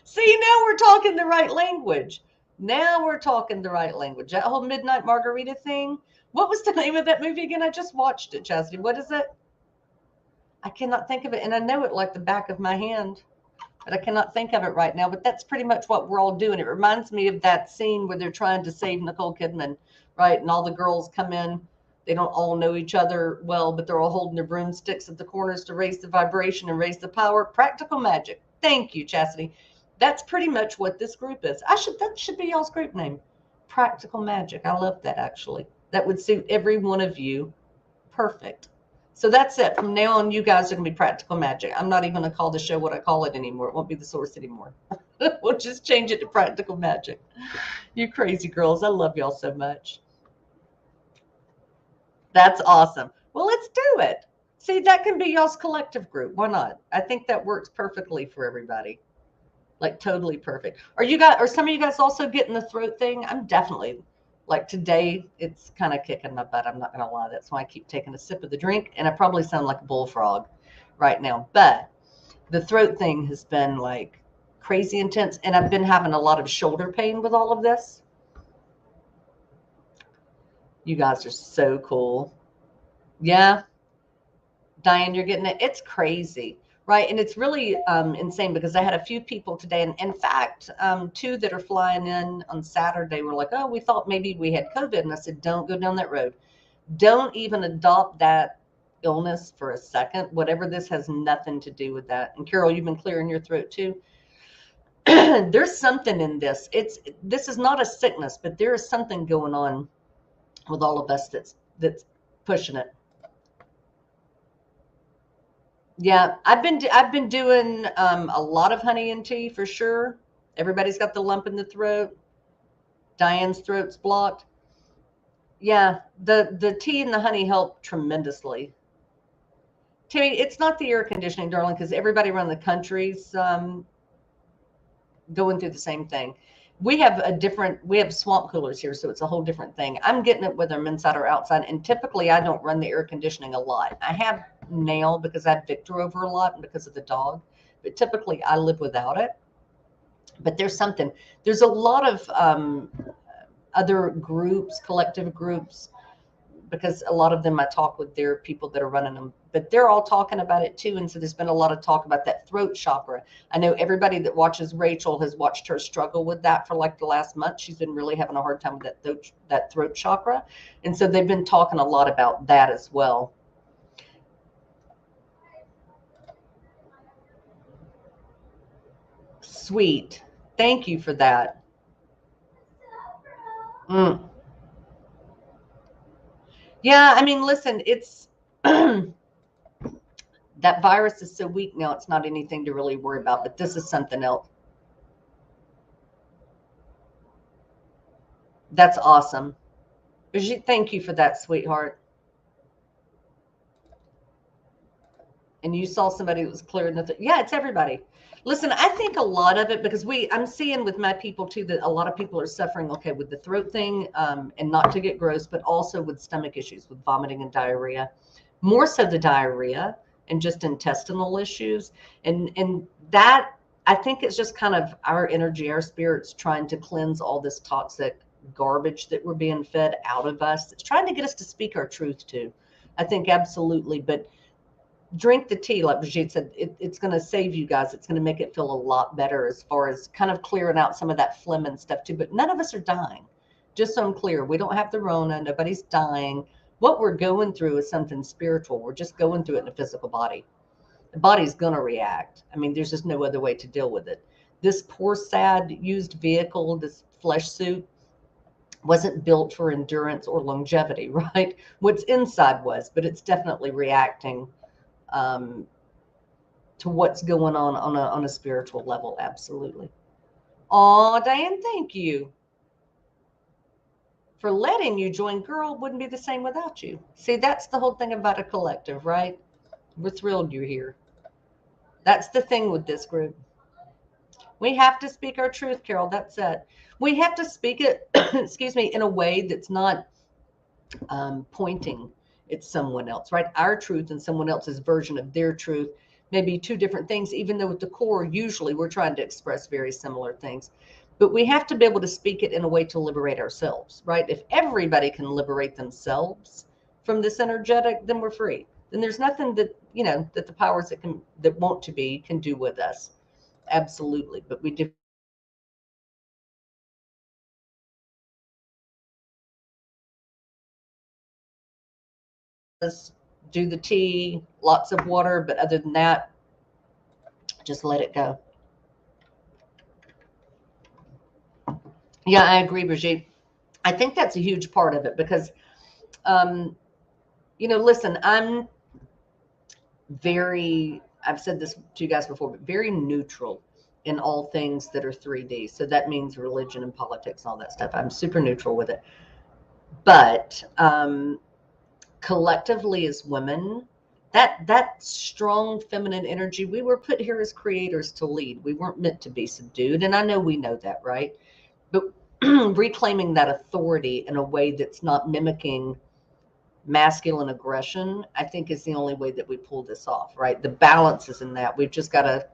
See, now we're talking the right language. Now we're talking the right language. That whole Midnight Margarita thing. What was the name of that movie again? I just watched it, Chastity. What is it? I cannot think of it. And I know it like the back of my hand, but I cannot think of it right now. But that's pretty much what we're all doing. It reminds me of that scene where they're trying to save Nicole Kidman, right? And all the girls come in. They don't all know each other well, but they're all holding their broomsticks at the corners to raise the vibration and raise the power. Practical magic. Thank you, Chastity. That's pretty much what this group is. That should be y'all's group name. Practical magic. I love that, actually. That would suit every one of you. Perfect. So that's it. From now on, you guys are going to be practical magic. I'm not even going to call the show what I call it anymore. It won't be the source anymore. We'll just change it to practical magic. You crazy girls. I love y'all so much. That's awesome. Well, let's do it. See, that can be y'all's collective group. Why not? I think that works perfectly for everybody. Like totally perfect. Are some of you guys also getting the throat thing? I'm definitely like today, it's kind of kicking my butt. I'm not going to lie. That's why I keep taking a sip of the drink. And I probably sound like a bullfrog right now. But the throat thing has been like crazy intense. And I've been having a lot of shoulder pain with all of this. You guys are so cool. Yeah. Diane, you're getting it. It's crazy. Right. And it's really insane because I had a few people today. And in fact, two that are flying in on Saturday were like, oh, we thought maybe we had COVID. And I said, don't go down that road. Don't even adopt that illness for a second. Whatever this has nothing to do with that. And Carol, you've been clearing your throat too. There's something in this. This is not a sickness, but there is something going on with all of us that's pushing it. Yeah, I've been doing a lot of honey and tea for sure. Everybody's got the lump in the throat. Diane's throat's blocked. Yeah, the tea and the honey help tremendously. Timmy, it's not the air conditioning, darling, because everybody around the country's going through the same thing. We have swamp coolers here, so it's a whole different thing. I'm getting it whether I'm inside or outside, and typically I don't run the air conditioning a lot. I have now because I have Victor over a lot and because of the dog, but typically I live without it. But there's a lot of other groups, collective groups, because a lot of them I talk with their people that are running them, but they're all talking about it too. And so there's been a lot of talk about that throat chakra. I know everybody that watches Rachel has watched her struggle with that for like the last month. She's been really having a hard time with that throat chakra. And so they've been talking a lot about that as well. Sweet. Thank you for that. Mm. Yeah, I mean, listen, it's that virus is so weak now, it's not anything to really worry about, but this is something else. That's awesome. Brigitte, thank you for that, sweetheart. And you saw somebody that was clearing yeah, it's everybody. Listen, I think a lot of it, because I'm seeing with my people too, that a lot of people are suffering, okay, with the throat thing, and not to get gross, but also with stomach issues, with vomiting and diarrhea, more so the diarrhea and just intestinal issues. And that, I think it's just kind of our energy, our spirits trying to cleanse all this toxic garbage that we're being fed out of us. It's trying to get us to speak our truth too. I think absolutely. But drink the tea, like Brigitte said, it's going to save you guys. It's going to make it feel a lot better as far as kind of clearing out some of that phlegm and stuff too. But none of us are dying. Just so I'm clear, we don't have the Rona. Nobody's dying. What we're going through is something spiritual. We're just going through it in a physical body. The body's going to react. I mean, there's just no other way to deal with it. This poor, sad, used vehicle, this flesh suit, wasn't built for endurance or longevity, right? What's inside was, but it's definitely reacting to what's going on a spiritual level. Absolutely. Oh, Diane, thank you for letting you join. Girl, wouldn't be the same without you. See, that's the whole thing about a collective, right? We're thrilled you're here. That's the thing with this group. We have to speak our truth, Carol. That's it. We have to speak it, excuse me, in a way that's not pointing at someone else, right? Our truth and someone else's version of their truth. maybe two different things, even though at the core, usually we're trying to express very similar things. But we have to be able to speak it in a way to liberate ourselves, right? If everybody can liberate themselves from this energetic, then we're free. Then there's nothing that, that the powers that want to be can do with us. Absolutely. But we do do the tea, lots of water, but other than that, just let it go. Yeah, I agree, Brigitte. I think that's a huge part of it because, listen, I've said this to you guys before, but very neutral in all things that are 3D. So that means religion and politics and all that stuff. I'm super neutral with it. But collectively as women, that strong feminine energy, we were put here as creators to lead. We weren't meant to be subdued. And I know we know that, right? But reclaiming that authority in a way that's not mimicking masculine aggression, I think is the only way that we pull this off, right? The balance is in that. We've just got to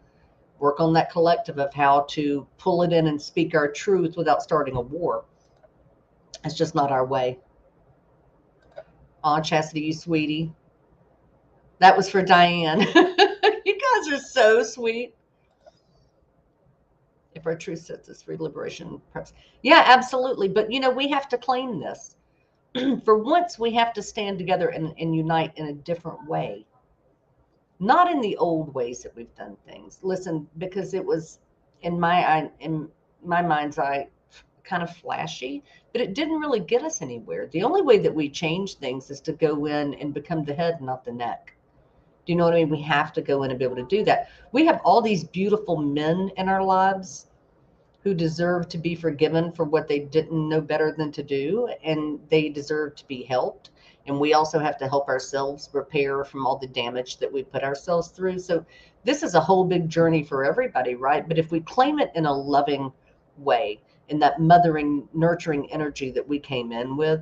work on that collective of how to pull it in and speak our truth without starting a war. It's just not our way. Aw, Chastity, you sweetie. That was for Diane. You guys are so sweet. If our truth sets us free, liberation. Yeah, absolutely. But, we have to claim this. For once, we have to stand together and unite in a different way. Not in the old ways that we've done things. Listen, because it was, in my mind's eye, kind of flashy, but it didn't really get us anywhere. The only way that we change things is to go in and become the head, not the neck. Do you know what I mean? We have to go in and be able to do that. We have all these beautiful men in our lives who deserve to be forgiven for what they didn't know better than to do, and they deserve to be helped. And we also have to help ourselves repair from all the damage that we put ourselves through. So this is a whole big journey for everybody, right? But if we claim it in a loving way, in that mothering, nurturing energy that we came in with,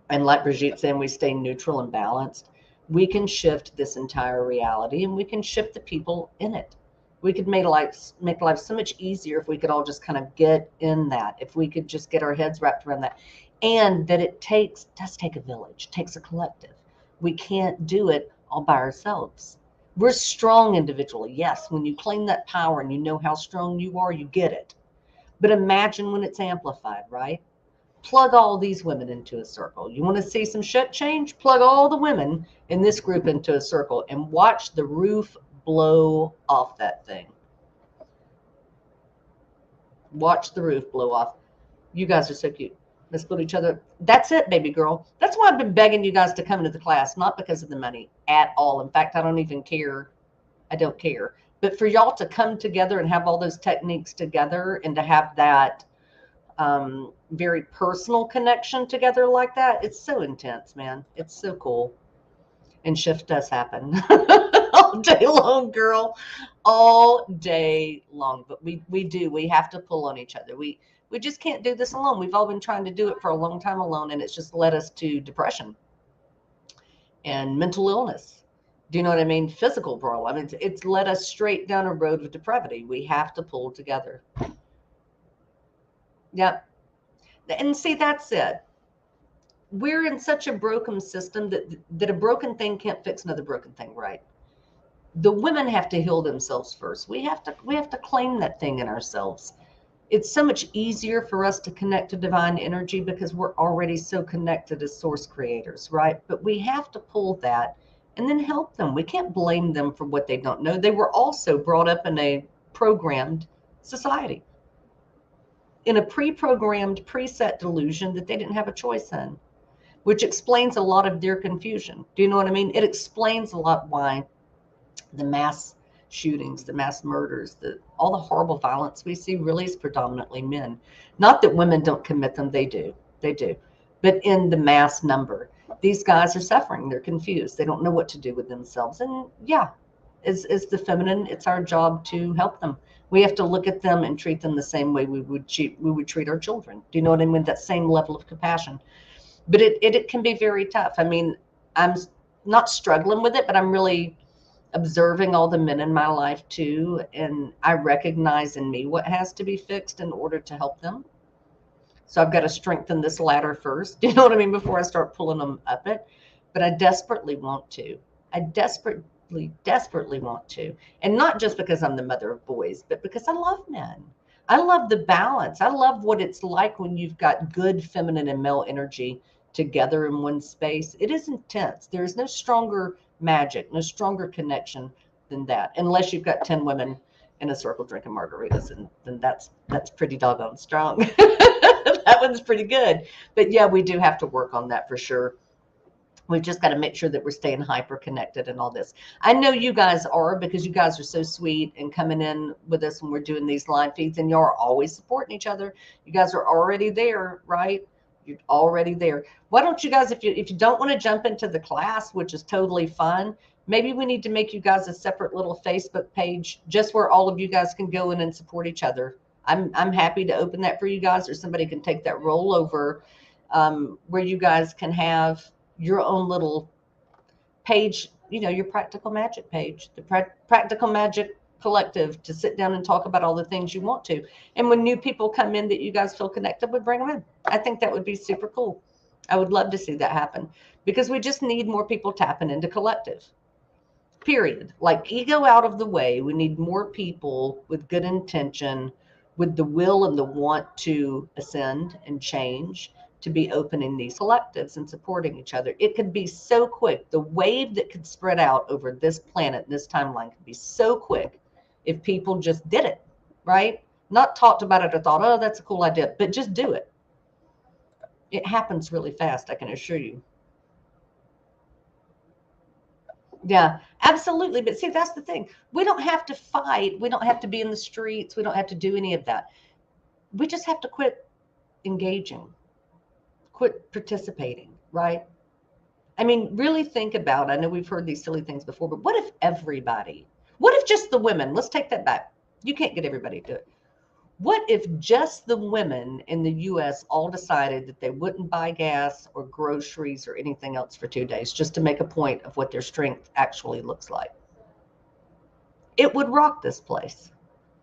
and like Brigitte saying, we stay neutral and balanced, we can shift this entire reality and we can shift the people in it. We could make life so much easier if we could all just kind of get in that, if we could just get our heads wrapped around that. And that it does take a village, takes a collective. We can't do it all by ourselves. We're strong individually. Yes, when you claim that power and you know how strong you are, you get it. But imagine when it's amplified, right? Plug all these women into a circle. You want to see some shit change? Plug all the women in this group into a circle and watch the roof blow off that thing. Watch the roof blow off. You guys are so cute. Let's put each other. That's it, baby girl. That's why I've been begging you guys to come into the class, not because of the money at all. In fact, I don't even care. I don't care. But for y'all to come together and have all those techniques together and to have that very personal connection together like that, it's so intense, man. It's so cool. And shift does happen all day long, girl, all day long. But we have to pull on each other. We just can't do this alone. We've all been trying to do it for a long time alone, and it's just led us to depression and mental illness. Do you know what I mean? Physical problem. I mean, it's led us straight down a road of depravity. We have to pull together. Yep. And see, that's it. We're in such a broken system that a broken thing can't fix another broken thing, right? The women have to heal themselves first. We have to claim that thing in ourselves. It's so much easier for us to connect to divine energy because we're already so connected as source creators, right? But we have to pull that and then help them. We can't blame them for what they don't know. They were also brought up in a programmed society, in a pre-programmed, preset delusion that they didn't have a choice in, which explains a lot of their confusion. Do you know what I mean? It explains a lot why the mass shootings, the mass murders, all the horrible violence we see really is predominantly men. Not that women don't commit them, they do. But in the mass number, these guys are suffering. They're confused. They don't know what to do with themselves. And yeah, as the feminine, it's our job to help them. We have to look at them and treat them the same way we would treat our children. Do you know what I mean? That same level of compassion. But it can be very tough. I mean, I'm not struggling with it, but I'm really observing all the men in my life too, and I recognize in me what has to be fixed in order to help them. So I've got to strengthen this ladder first, you know what I mean, before I start pulling them up it. But I desperately want to. I desperately want to. And not just because I'm the mother of boys, but because I love men. I love the balance. I love what it's like when you've got good feminine and male energy together in one space. It is intense. There is no stronger magic, no stronger connection than that, unless you've got 10 women in a circle drinking margaritas, and then that's pretty doggone strong. That one's pretty good. But yeah, we do have to work on that for sure. We've just got to make sure that we're staying hyper connected and all this. I know you guys are, because you guys are so sweet and coming in with us when we're doing these live feeds, and you're always supporting each other. You guys are already there, right? You're already there. Why don't you guys, if you don't want to jump into the class, which is totally fun, maybe we need to make you guys a separate little Facebook page just where all of you guys can go in and support each other. I'm happy to open that for you guys, or somebody can take that role over, where you guys can have your own little page, your practical magic page, the practical magic collective, to sit down and talk about all the things you want to. And when new people come in that you guys feel connected with, bring them in. I think that would be super cool. I would love to see that happen, because we just need more people tapping into collective. Period. Like, ego out of the way. We need more people with good intention, with the will and the want to ascend and change, to be opening these collectives and supporting each other. It could be so quick. The wave that could spread out over this planet, this timeline, could be so quick if people just did it, right? Not talked about it or thought, oh, that's a cool idea, but just do it. It happens really fast, I can assure you. Yeah, absolutely. But see, that's the thing. We don't have to fight. We don't have to be in the streets. We don't have to do any of that. We just have to quit engaging, quit participating, right? I mean, really think about, I know we've heard these silly things before, but what if everybody, what if just the women, let's take that back. You can't get everybody to do it. What if just the women in the US all decided that they wouldn't buy gas or groceries or anything else for 2 days, just to make a point of what their strength actually looks like? It would rock this place.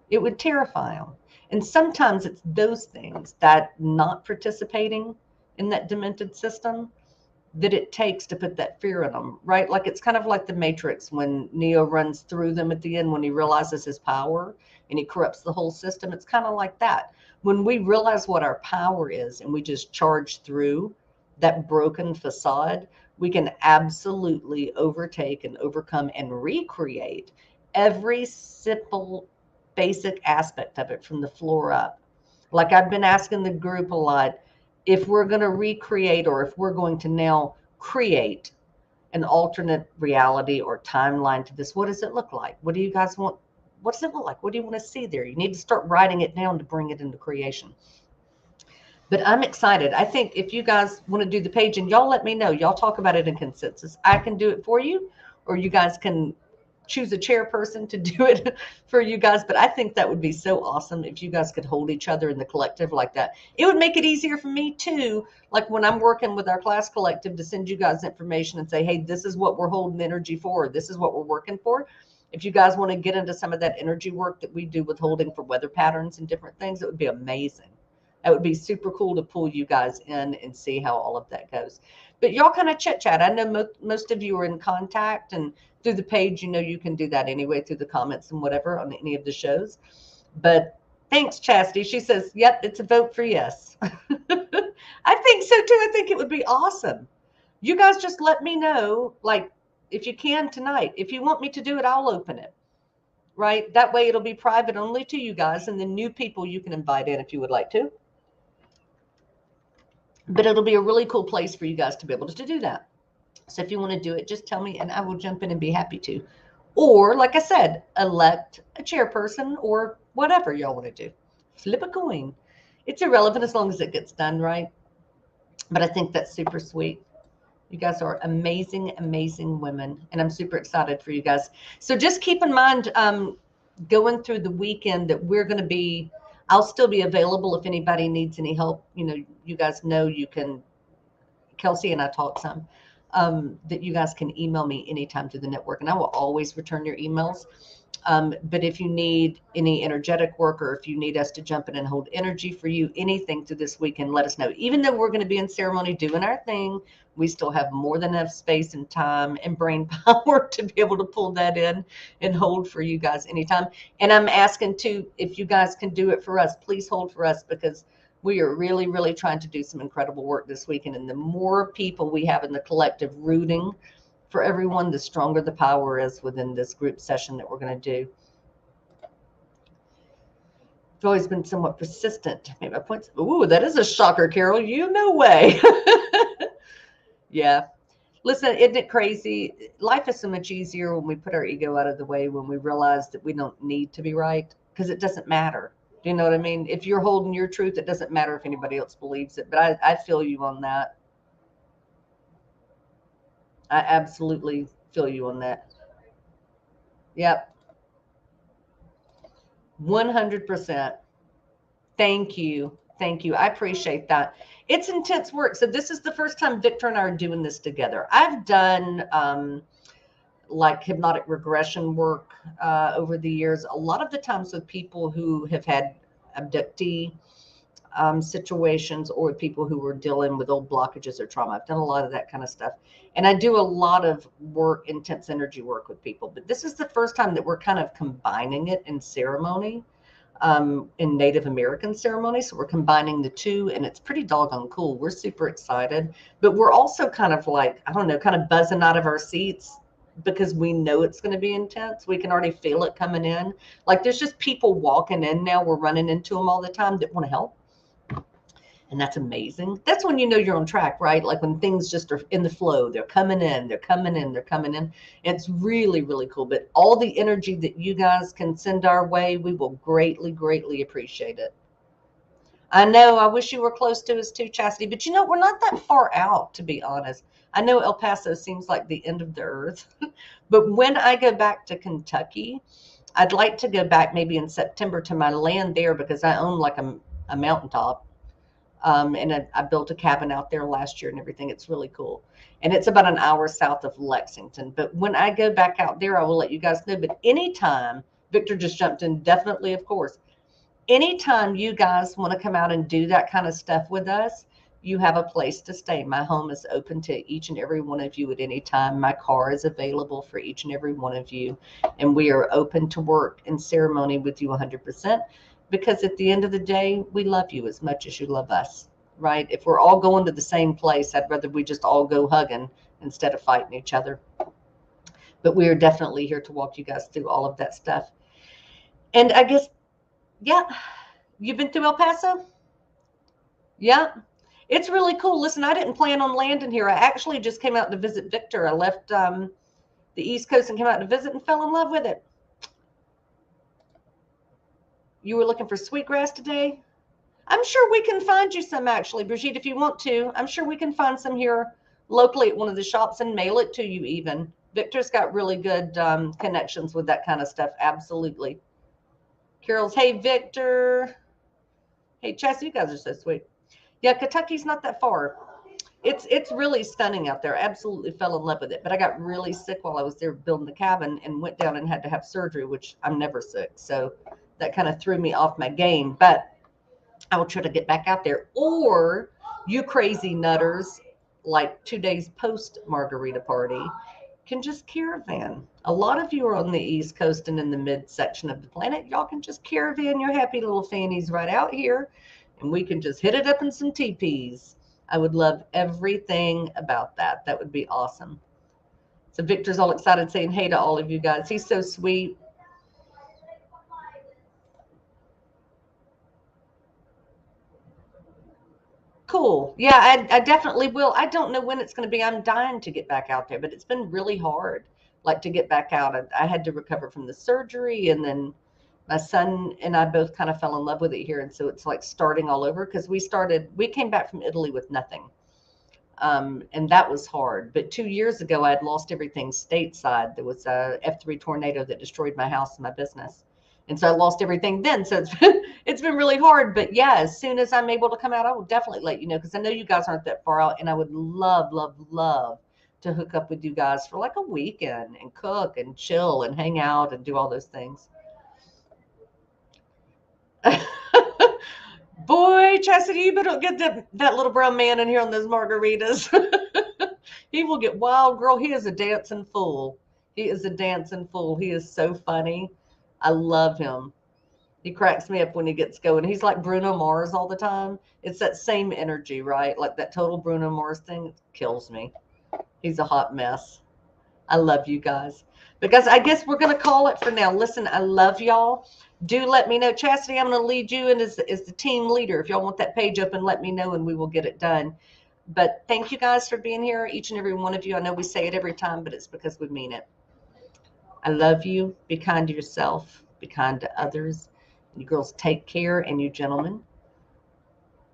It would terrify them. And sometimes it's those things, that not participating in that demented system, that it takes to put that fear in them, right? Like, it's kind of like the Matrix, when Neo runs through them at the end, when he realizes his power and he corrupts the whole system. It's kind of like that. When we realize what our power is and we just charge through that broken facade, we can absolutely overtake and overcome and recreate every simple, basic aspect of it from the floor up. Like, I've been asking the group a lot, if we're going to recreate, or if we're going to now create an alternate reality or timeline to this, what does it look like? What do you guys want? What does it look like? What do you want to see there? You need to start writing it down to bring it into creation. But I'm excited. I think if you guys want to do the page, and y'all let me know, y'all talk about it in consensus. I can do it for you, or you guys can choose a chairperson to do it for you guys. But I think that would be so awesome if you guys could hold each other in the collective like that. It would make it easier for me too. Like, when I'm working with our class collective, to send you guys information and say, hey, this is what we're holding energy for. This is what we're working for. If you guys want to get into some of that energy work that we do with holding for weather patterns and different things, it would be amazing. That would be super cool to pull you guys in and see how all of that goes. But y'all kind of chit chat. I know most of you are in contact, and through the page, you can do that anyway, through the comments and whatever on any of the shows. But thanks, Chastity. She says, yep, it's a vote for yes. I think so too. I think it would be awesome. You guys just let me know, like, if you can tonight. If you want me to do it, I'll open it. Right? That way it'll be private only to you guys, and then new people you can invite in if you would like to. But it'll be a really cool place for you guys to be able to do that. So if you want to do it, just tell me and I will jump in and be happy to. Or, like I said, elect a chairperson or whatever y'all want to do. Flip a coin. It's irrelevant as long as it gets done right. But I think that's super sweet. You guys are amazing, amazing women. And I'm super excited for you guys. So just keep in mind, going through the weekend, that we're going to be, I'll still be available if anybody needs any help. You guys know you can, Kelsey and I talk some. that you guys can email me anytime through the network, and I will always return your emails. But if you need any energetic work, or if you need us to jump in and hold energy for you, anything through this weekend, let us know. Even though we're going to be in ceremony doing our thing, we still have more than enough space and time and brain power to be able to pull that in and hold for you guys anytime. And I'm asking too, if you guys can do it for us, please hold for us, because we are really, really trying to do some incredible work this weekend. And the more people we have in the collective rooting for everyone, the stronger the power is within this group session that we're going to do. I've always been somewhat persistent to make my points. Ooh, that is a shocker, Carol. You no way. Yeah. Listen, isn't it crazy? Life is so much easier when we put our ego out of the way, when we realize that we don't need to be right, because it doesn't matter. Do you know what I mean? If you're holding your truth, it doesn't matter if anybody else believes it. But I feel you on that. I absolutely feel you on that. Yep. 100%. Thank you. Thank you. I appreciate that. It's intense work. So this is the first time Victor and I are doing this together. I've done like hypnotic regression work over the years, a lot of the times with people who have had abductee situations, or people who were dealing with old blockages or trauma. I've done a lot of that kind of stuff. And I do a lot of work, intense energy work with people. But this is the first time that we're kind of combining it in ceremony, in Native American ceremony. So we're combining the two, and it's pretty doggone cool. We're super excited. But we're also kind of like, I don't know, kind of buzzing out of our seats, because we know it's going to be intense. We can already feel it coming in. Like there's just people walking in now. We're running into them all the time that want to help. And that's amazing. That's when you know you're on track, right? Like when things just are in the flow, they're coming in, they're coming in, they're coming in. It's really, really cool. But all the energy that you guys can send our way, we will greatly, greatly appreciate it. I know, I wish you were close to us too, Chastity, but you know, we're not that far out, to be honest. I know El Paso seems like the end of the earth, but when I go back to Kentucky, I'd like to go back maybe in September to my land there, because I own like a mountaintop. And I built a cabin out there last year and everything. It's really cool. And it's about an hour south of Lexington. But when I go back out there, I will let you guys know. But anytime, Victor just jumped in, definitely, of course. Anytime you guys want to come out and do that kind of stuff with us, you have a place to stay. My home is open to each and every one of you at any time. My car is available for each and every one of you. And we are open to work in ceremony with you 100%. Because at the end of the day, we love you as much as you love us, right? If we're all going to the same place, I'd rather we just all go hugging instead of fighting each other. But we are definitely here to walk you guys through all of that stuff. And I guess, yeah, you've been through El Paso? Yeah. It's really cool. Listen, I didn't plan on landing here. I actually just came out to visit Victor. I left the East Coast and came out to visit and fell in love with it. You were looking for sweetgrass today? I'm sure we can find you some, actually, Brigitte, if you want to. I'm sure we can find some here locally at one of the shops and mail it to you even. Victor's got really good connections with that kind of stuff. Absolutely. Carol's, hey, Victor. Hey, Chess, you guys are so sweet. Yeah, Kentucky's not that far. It's really stunning out there. Absolutely fell in love with it. But I got really sick while I was there building the cabin and went down and had to have surgery, which I'm never sick. So that kind of threw me off my game. But I will try to get back out there. Or you crazy nutters, like 2 days post margarita party, can just caravan. A lot of you are on the East Coast and in the mid section of the planet. Y'all can just caravan your happy little fannies right out here, and we can just hit it up in some teepees. I would love everything about that. That would be awesome. So Victor's all excited saying hey to all of you guys. He's so sweet. Cool. Yeah, I definitely will. I don't know when it's going to be. I'm dying to get back out there, but it's been really hard, like to get back out. I had to recover from the surgery, and then my son and I both kind of fell in love with it here. And so it's like starting all over, because we came back from Italy with nothing. And that was hard. But 2 years ago, I had lost everything stateside. There was a F3 tornado that destroyed my house and my business. And so I lost everything then. So it's been really hard. But yeah, as soon as I'm able to come out, I will definitely let you know, because I know you guys aren't that far out. And I would love, love, love to hook up with you guys for like a weekend and cook and chill and hang out and do all those things. Boy, Chastity, you better get that little brown man in here on those margaritas. He will get wild, girl. He is a dancing fool. He is a dancing fool. He is so funny. I love him. He cracks me up when he gets going. He's like Bruno Mars all the time. It's that same energy, right? Like that total Bruno Mars thing. It kills me. He's a hot mess. I love you guys. Because I guess we're going to call it for now. Listen, I love y'all. Do let me know. Chastity, I'm going to lead you in as the team leader. If y'all want that page open, let me know and we will get it done. But thank you guys for being here, each and every one of you. I know we say it every time, but it's because we mean it. I love you. Be kind to yourself. Be kind to others. You girls take care, and you gentlemen.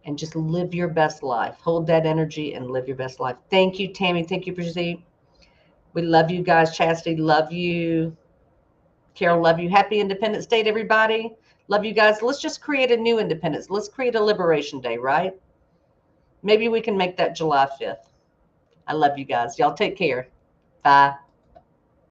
And just live your best life. Hold that energy and live your best life. Thank you, Tammy. Thank you, Bridget. We love you guys. Chastity, love you. Carol, love you. Happy Independence Day, everybody. Love you guys. Let's just create a new independence. Let's create a Liberation Day, right? Maybe we can make that July 5th. I love you guys. Y'all take care. Bye.